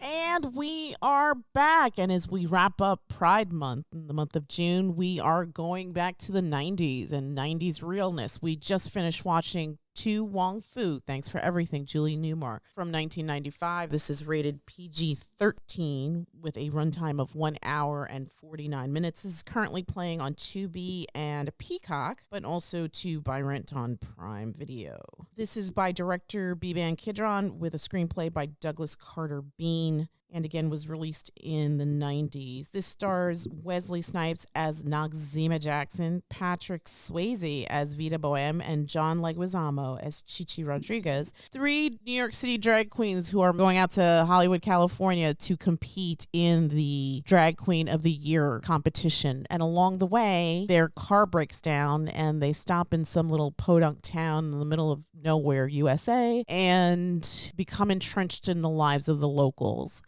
And we are back. And as we wrap up Pride Month in the month of June, we are going back to the 90s and 90s realness. We just finished watching To Wong Foo, Thanks for Everything, Julie Newmar, from 1995. This is rated PG-13 with a runtime of 1 hour and 49 minutes. This is currently playing on Tubi and Peacock, but also to buy rent on Prime Video. This is by director Beeban Kidron with a screenplay by Douglas Carter Beane, and again was released in the 90s. This stars Wesley Snipes as Noxeema Jackson, Patrick Swayze as Vida Boheme, and John Leguizamo as Chichi Rodriguez, three New York City drag queens who are going out to Hollywood, California to compete in the Drag Queen of the Year competition. And along the way, their car breaks down and they stop in some little podunk town in the middle of nowhere, USA, and become entrenched in the lives of the locals.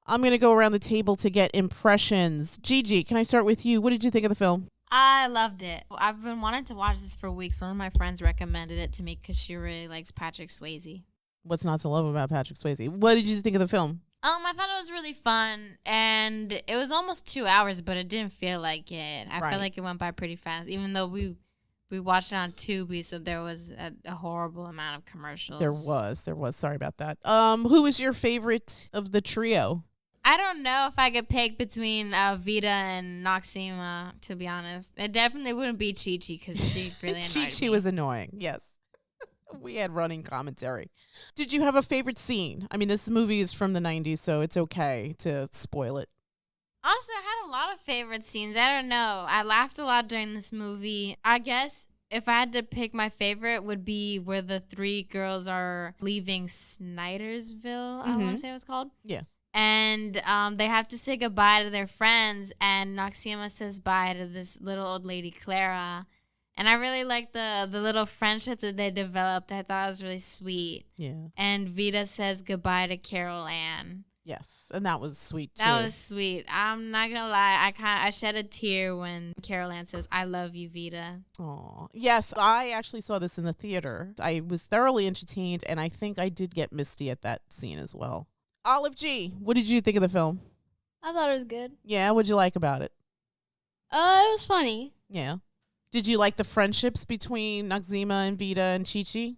I'm going to go around the table to get impressions. Gigi, can I start with you? What did you think of the film? I loved it. I've been wanting to watch this for weeks. One of my friends recommended it to me because she really likes Patrick Swayze. What's not to love about Patrick Swayze? What did you think of the film? I thought it was really fun, and it was almost 2 hours, but it didn't feel like it. I felt like it went by pretty fast, even though we watched it on Tubi, so there was a horrible amount of commercials. There was. Sorry about that. Who was your favorite of the trio? I don't know if I could pick between Vida and Noxeema, to be honest. It definitely wouldn't be Chi-Chi because she really annoyed me. Chi-Chi was annoying, yes. We had running commentary. Did you have a favorite scene? I mean, this movie is from the 90s, so it's okay to spoil it. Honestly, I had a lot of favorite scenes. I don't know. I laughed a lot during this movie. I guess if I had to pick my favorite would be where the three girls are leaving Snydersville, I want to say it was called. Yeah. And they have to say goodbye to their friends, and Noxeema says bye to this little old lady, Clara. And I really liked the little friendship that they developed. I thought it was really sweet. Yeah. And Vida says goodbye to Carol Ann. Yes, and that was sweet too. That was sweet. I'm not gonna lie, I shed a tear when Carol Ann says, "I love you, Vida." Oh, yes, I actually saw this in the theater. I was thoroughly entertained, and I think I did get misty at that scene as well. Olive G, what did you think of the film? I thought it was good. Yeah, what'd you like about it? It was funny. Yeah. Did you like the friendships between Noxeema and Vida and Chi-Chi?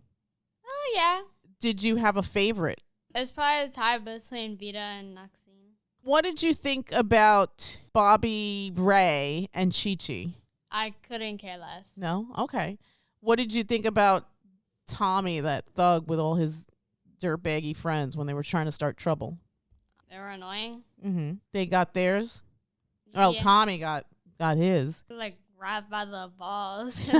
Oh, yeah. Did you have a favorite? It was probably the tie between Vida and Noxeema. What did you think about Bobby Ray and Chi-Chi? I couldn't care less. No? Okay. What did you think about Tommy, that thug with all his dirtbaggy friends when they were trying to start trouble? They were annoying. Mm-hmm. They got theirs? Well, Yeah. Tommy got his. Like, grabbed by the balls.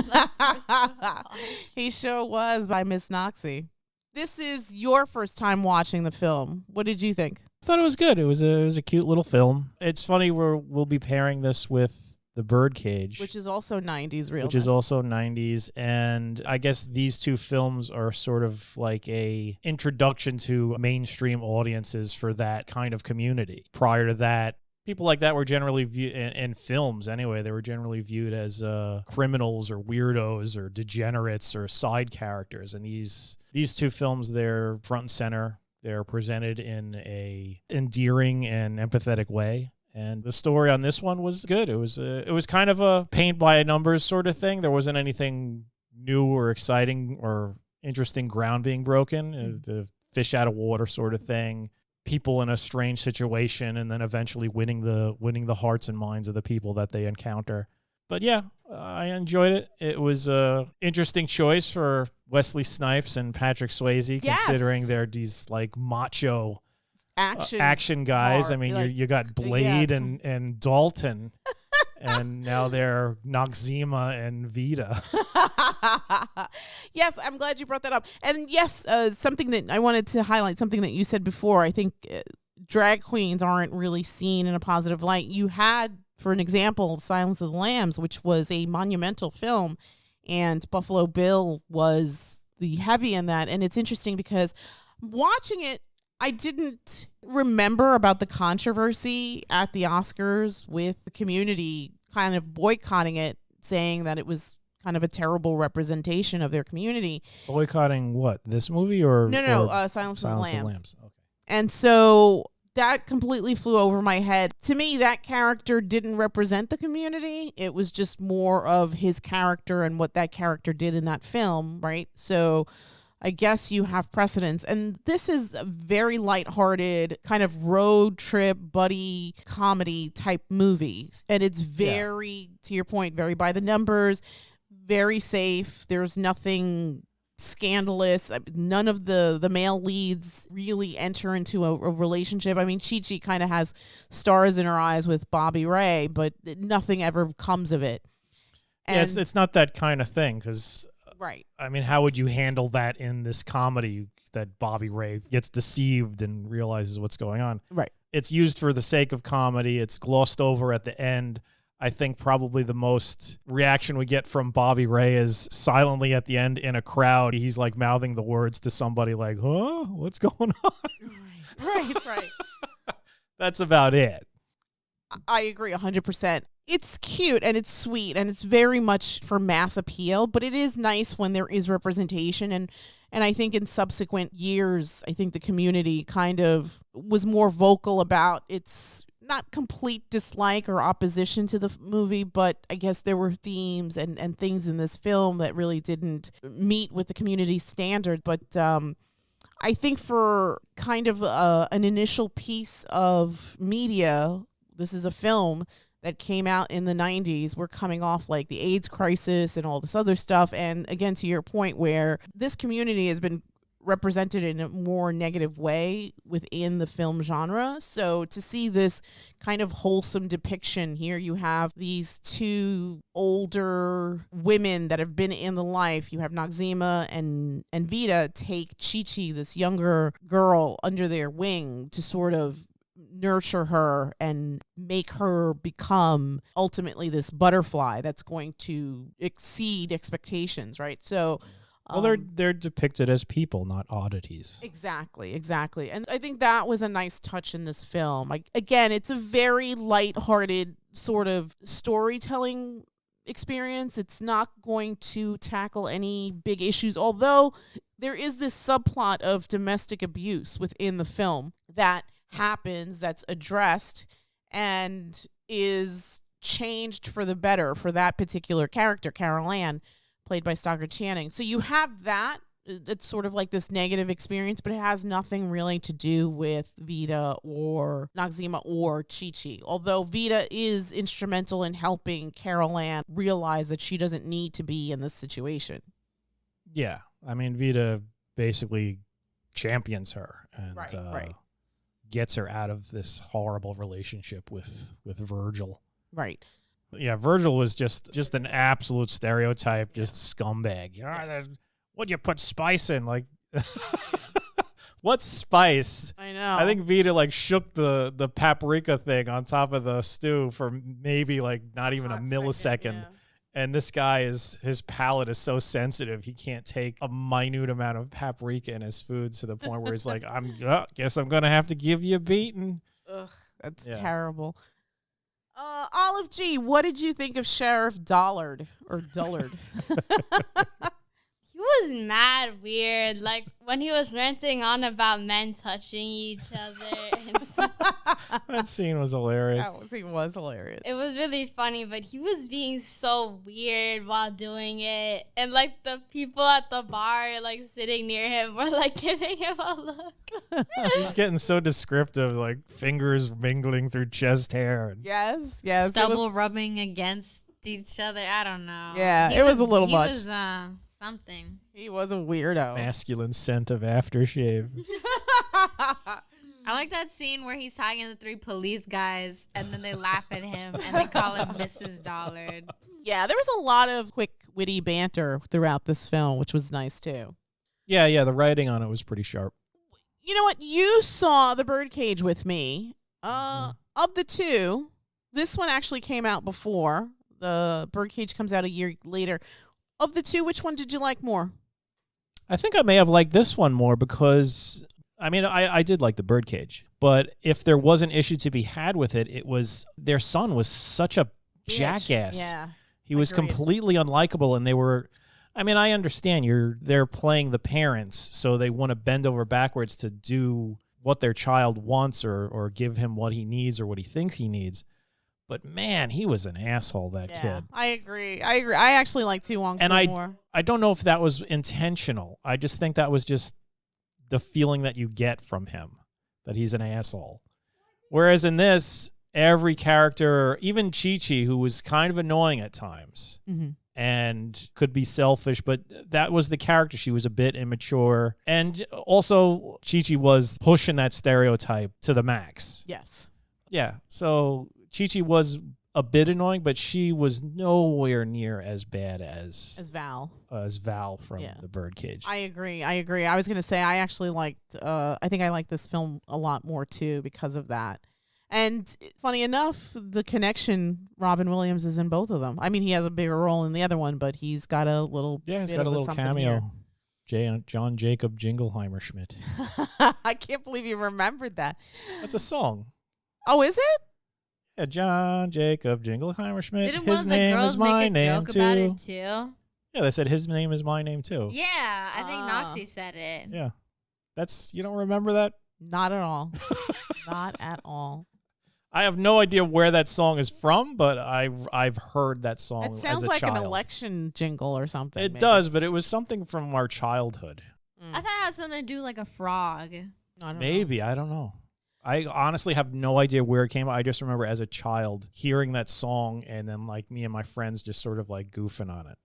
He sure was by Miss Noxie. This is your first time watching the film. What did you think? I thought it was good. It was a cute little film. It's funny we'll be pairing this with The Birdcage, Which is also 90s realness. which is also 90s, and I guess these two films are sort of like a introduction to mainstream audiences for that kind of community. Prior to that, people like that were generally viewed, in films anyway, they were generally viewed as criminals or weirdos or degenerates or side characters. And these two films, they're front and center. They're presented in a endearing and empathetic way. And the story on this one was good. It was kind of a paint by numbers sort of thing. There wasn't anything new or exciting or interesting ground being broken. The fish out of water sort of thing. People in a strange situation, and then eventually winning the hearts and minds of the people that they encounter. But yeah, I enjoyed it. It was a interesting choice for Wesley Snipes and Patrick Swayze, Yes. considering they're these like macho action guys. hard. I mean, Like, you got Blade yeah. and Dalton, and now they're Noxeema and Vida. Yes, I'm glad you brought that up. And yes, something that I wanted to highlight, something that you said before. I think drag queens aren't really seen in a positive light. You had, for an example, Silence of the Lambs, which was a monumental film, and Buffalo Bill was the heavy in that. And it's interesting because watching it, I didn't remember about the controversy at the Oscars with the community kind of boycotting it, saying that it was kind of a terrible representation of their community. Boycotting what? This movie or No, or Silence of the Lambs. Okay. And so that completely flew over my head. To me, that character didn't represent the community. It was just more of his character and what that character did in that film, right? So I guess you have precedence. And this is a very lighthearted kind of road trip buddy comedy type movies. And it's very, to your point, very by the numbers, very safe. There's nothing scandalous. None of the male leads really enter into a relationship. I mean, Chi-Chi kind of has stars in her eyes with Bobby Ray, but nothing ever comes of it. And it's not that kind of thing because, right. I mean, how would you handle that in this comedy that Bobby Ray gets deceived and realizes what's going on? Right. It's used for the sake of comedy. It's glossed over at the end. I think probably the most reaction we get from Bobby Ray is silently at the end in a crowd. He's like mouthing the words to somebody like, huh? What's going on? Right. That's about it. I agree 100%. It's cute and it's sweet and it's very much for mass appeal, but it is nice when there is representation. And I think in subsequent years, I think the community kind of was more vocal about its not complete dislike or opposition to the movie, but I guess there were themes and things in this film that really didn't meet with the community standard. But I think for kind of an initial piece of media, this is a film that came out in the 90s. We're coming off like the AIDS crisis and all this other stuff. And again, to your point, where this community has been represented in a more negative way within the film genre. So to see this kind of wholesome depiction here, you have these two older women that have been in the life. You have Noxeema and Vida take Chi-Chi, this younger girl, under their wing to sort of nurture her and make her become ultimately this butterfly that's going to exceed expectations, right? So well, they're depicted as people, not oddities. Exactly. And I think that was a nice touch in this film. Again, it's a very lighthearted sort of storytelling experience. It's not going to tackle any big issues, although there is this subplot of domestic abuse within the film that happens, that's addressed, and is changed for the better for that particular character, Carol Ann, played by Stockard Channing. So you have that. It's sort of like this negative experience, but it has nothing really to do with Vida or Noxeema or Chi-Chi. Although Vida is instrumental in helping Carol Ann realize that she doesn't need to be in this situation. Yeah. I mean, Vida basically champions her and right. gets her out of this horrible relationship with Virgil. Right. Yeah, Virgil was just an absolute stereotype, just scumbag. What'd you put spice in? Like, what spice? I know. I think Vida like shook the paprika thing on top of the stew for maybe like not even a millisecond. Yeah. And this guy his palate is so sensitive he can't take a minute amount of paprika in his food to the point where he's like, guess I'm gonna have to give you a beating. Ugh, that's terrible. Olive G, what did you think of Sheriff Dollard or Dullard? He was mad weird. Like when he was ranting on about men touching each other. And stuff. That scene was hilarious. That scene was hilarious. It was really funny, but he was being so weird while doing it. And like the people at the bar, like sitting near him, were like giving him a look. He's getting so descriptive, like fingers mingling through chest hair. Yes. Stubble rubbing against each other. I don't know. Yeah, it was a little much. He was something. He was a weirdo. Masculine scent of aftershave. I like that scene where he's talking to the three police guys and then they laugh at him and they call him Mrs. Dollard. Yeah, there was a lot of quick, witty banter throughout this film, which was nice too. Yeah, the writing on it was pretty sharp. You know what? You saw The Birdcage with me. Of the two, this one actually came out before. The Birdcage comes out a year later. Of the two, which one did you like more? I think I may have liked this one more because, I mean, I did like The Birdcage. But if there was an issue to be had with it, it was their son was such a jackass. Yeah. He was completely unlikable, and they were, I mean, I understand they're playing the parents, so they want to bend over backwards to do what their child wants or give him what he needs or what he thinks he needs. But man, he was an asshole, that kid. I agree. I actually like To Wong Foo more. I don't know if that was intentional. I just think that was just the feeling that you get from him, that he's an asshole. Whereas in this, every character, even Chi-Chi, who was kind of annoying at times and could be selfish, but that was the character. She was a bit immature. And also, Chi-Chi was pushing that stereotype to the max. Yes. Yeah, so Chi-Chi was a bit annoying, but she was nowhere near as bad as Val. As Val from The Birdcage. I agree. I was going to say I actually liked, I think I liked this film a lot more too because of that. And funny enough, the connection, Robin Williams is in both of them. I mean, he has a bigger role in the other one, but he's got a little he's got a little cameo. John Jacob Jingleheimer Schmidt. I can't believe you remembered that. That's a song. Oh, is it? Yeah, John Jacob Jingleheimer Schmidt. Didn't his one of the name girls is my make a name joke too. about it too? Yeah, they said his name is my name too. Yeah, I think Noxie said it. Yeah. You don't remember that? Not at all. Not at all. I have no idea where that song is from, but I've heard that song It as sounds a like child. an election jingle or something. It maybe. does, but it was something from our childhood. I thought it had something to do like a frog. I don't Maybe, I don't know. I honestly have no idea where it came from. I just remember as a child hearing that song and then like me and my friends just sort of like goofing on it.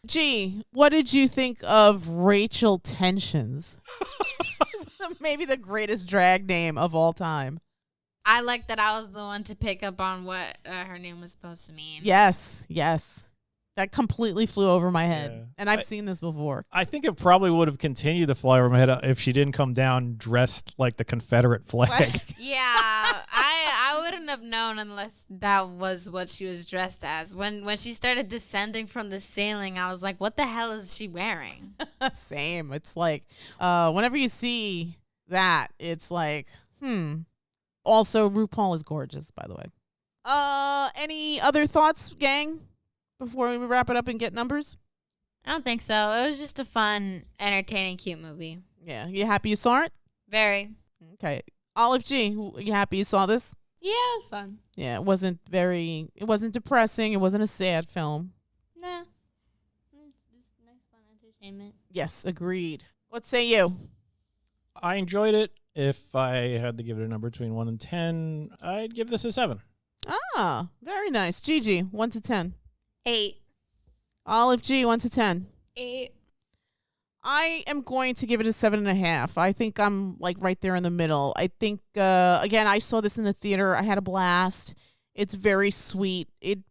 Gee, what did you think of Rachel Tensions? Maybe the greatest drag name of all time. I like that I was the one to pick up on what her name was supposed to mean. Yes. That completely flew over my head. Yeah. And I've seen this before. I think it probably would have continued to fly over my head if she didn't come down dressed like the Confederate flag. Yeah, I wouldn't have known unless that was what she was dressed as. When she started descending from the ceiling, I was like, what the hell is she wearing? Same. It's like, whenever you see that, it's like, Also, RuPaul is gorgeous, by the way. Any other thoughts, gang, before we wrap it up and get numbers? I don't think so. It was just a fun, entertaining, cute movie. Yeah. You happy you saw it? Very. Okay. Olive G, you happy you saw this? Yeah, it was fun. Yeah, it wasn't depressing. It wasn't a sad film. Nah. It's just nice, fun entertainment. Yes, agreed. What say you? I enjoyed it. If I had to give it a number between 1 and 10, I'd give this a 7. Ah, very nice. Gigi, 1 to 10. 8. Olive G, 1 to 10. 8. I am going to give it a 7.5. I think I'm like right there in the middle. I think again, I saw this in the theater. I had a blast. It's very sweet. It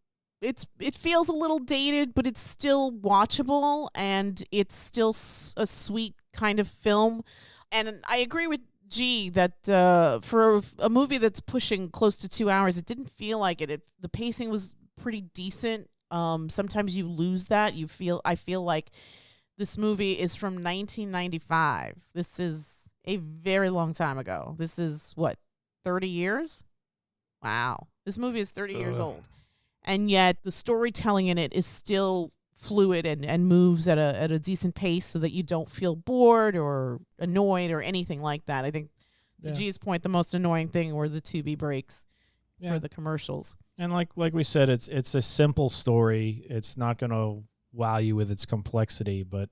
feels a little dated, but it's still watchable, and it's still a sweet kind of film. And I agree with G that for a movie that's pushing close to 2 hours, it didn't feel like it. The pacing was pretty decent. Sometimes you lose that. I feel like this movie is from 1995. This is a very long time ago. This is what, 30 years? Wow. This movie is 30 years old. And yet the storytelling in it is still fluid and moves at a decent pace so that you don't feel bored or annoyed or anything like that. I think to G's point, the most annoying thing were the Tubi breaks for the commercials. And like we said, it's a simple story. It's not going to wow you with its complexity, but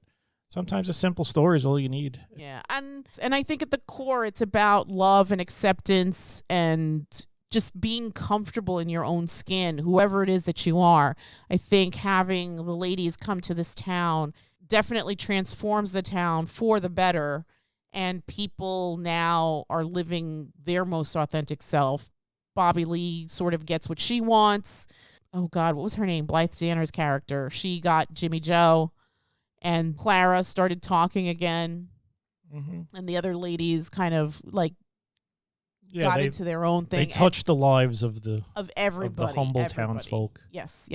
sometimes a simple story is all you need. Yeah, and I think at the core, it's about love and acceptance and just being comfortable in your own skin, whoever it is that you are. I think having the ladies come to this town definitely transforms the town for the better, and people now are living their most authentic self. Bobby Lee sort of gets what she wants. Oh, God, what was her name? Blythe Danner's character. She got Jimmy Joe, and Clara started talking again, and the other ladies kind of like got into their own thing. They touched the lives of everybody, of the humble townsfolk. Yes.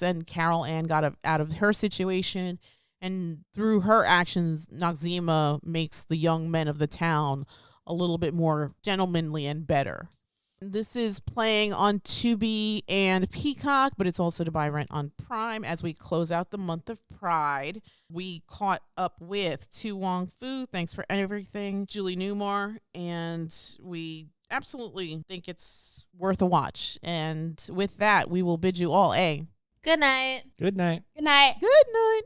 And Carol Ann got out of her situation, and through her actions, Noxeema makes the young men of the town a little bit more gentlemanly and better. This is playing on Tubi and Peacock, but it's also to buy rent on Prime as we close out the month of Pride. We caught up with To Wong Foo. Thanks for everything, Julie Newmar. And we absolutely think it's worth a watch. And with that, we will bid you all a Good night. Good night. Good night. good night.